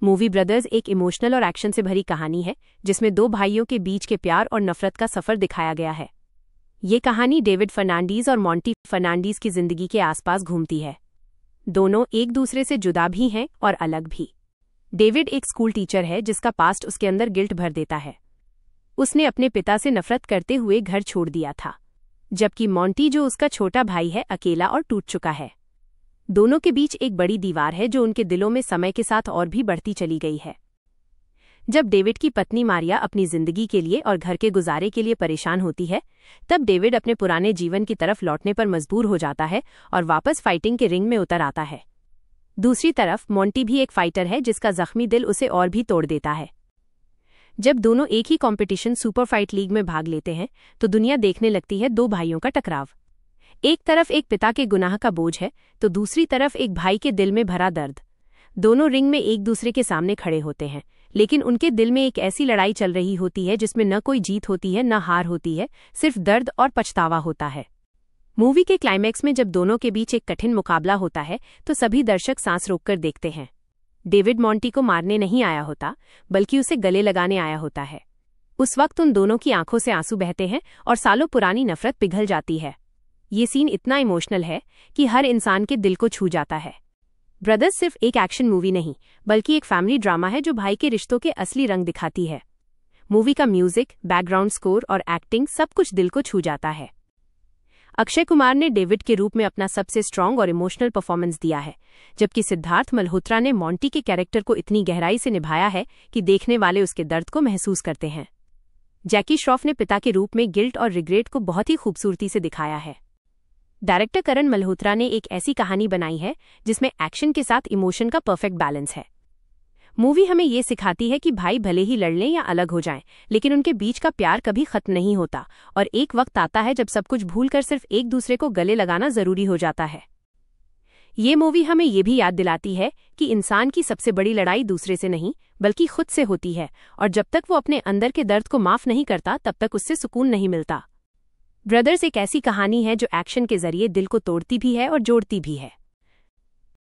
Movie brothers एक emotional और action से भरी कहानी है जिसमें दो भाइयों के बीच के प्यार और नफरत का सफर दिखाया गया है। ये कहानी डेविड फर्नांडीज और मॉन्टी फर्नांडीज की जिंदगी के आसपास घूमती है। दोनों एक दूसरे से जुदा भी हैं और अलग भी। डेविड एक स्कूल टीचर है जिसका पास्ट उसके अंदर गिल्ट भर देता है। उसने अपने पिता से नफरत करते हुए घर छोड़ दिया था, जबकि मॉन्टी जो उसका छोटा भाई है अकेला और टूट चुका है। दोनों के बीच एक बड़ी दीवार है जो उनके दिलों में समय के साथ और भी बढ़ती चली गई है। जब डेविड की पत्नी मारिया अपनी जिंदगी के लिए और घर के गुजारे के लिए परेशान होती है, तब डेविड अपने पुराने जीवन की तरफ लौटने पर मजबूर हो जाता है और वापस फाइटिंग के रिंग में उतर आता है। दूसरी तरफ मॉन्टी भी एक फाइटर है जिसका जख्मी दिल उसे और भी तोड़ देता है। जब दोनों एक ही कंपटीशन सुपर फाइट लीग में भाग लेते हैं तो दुनिया देखने लगती है दो भाइयों का टकराव। एक तरफ एक पिता के गुनाह का बोझ है तो दूसरी तरफ एक भाई के दिल में भरा दर्द। दोनों रिंग में एक दूसरे के सामने खड़े होते हैं, लेकिन उनके दिल में एक ऐसी लड़ाई चल रही होती है जिसमें न कोई जीत होती है न हार होती है, सिर्फ दर्द और पछतावा होता है। मूवी के क्लाइमैक्स में जब दोनों के बीच एक कठिन मुकाबला होता है तो सभी दर्शक सांस रोककर देखते हैं। डेविड मॉन्टी को मारने नहीं आया होता, बल्कि उसे गले लगाने आया होता है। उस वक्त उन दोनों की आंखों से आंसू बहते हैं और सालों पुरानी नफरत पिघल जाती है। ये सीन इतना इमोशनल है कि हर इंसान के दिल को छू जाता है। ब्रदर्स सिर्फ एक एक्शन मूवी नहीं, बल्कि एक फैमिली ड्रामा है जो भाई के रिश्तों के असली रंग दिखाती है। मूवी का म्यूजिक, बैकग्राउंड स्कोर और एक्टिंग सब कुछ दिल को छू जाता है। अक्षय कुमार ने डेविड के रूप में अपना सबसे स्ट्रॉन्ग और इमोशनल परफॉर्मेंस दिया है, जबकि सिद्धार्थ मल्होत्रा ने मॉन्टी के कैरेक्टर को इतनी गहराई से निभाया है कि देखने वाले उसके दर्द को महसूस करते हैं। जैकी श्रॉफ ने पिता के रूप में गिल्ट और रिग्रेट को बहुत ही खूबसूरती से दिखाया है। डायरेक्टर करण मल्होत्रा ने एक ऐसी कहानी बनाई है जिसमें एक्शन के साथ इमोशन का परफेक्ट बैलेंस है। मूवी हमें ये सिखाती है कि भाई भले ही लड़ लें या अलग हो जाएं, लेकिन उनके बीच का प्यार कभी खत्म नहीं होता और एक वक्त आता है जब सब कुछ भूलकर सिर्फ एक दूसरे को गले लगाना जरूरी हो जाता है। ये मूवी हमें ये भी याद दिलाती है कि इंसान की सबसे बड़ी लड़ाई दूसरे से नहीं बल्कि खुद से होती है, और जब तक वो अपने अंदर के दर्द को माफ नहीं करता तब तक उससे सुकून नहीं मिलता। ब्रदर्स एक ऐसी कहानी है जो एक्शन के जरिए दिल को तोड़ती भी है और जोड़ती भी है।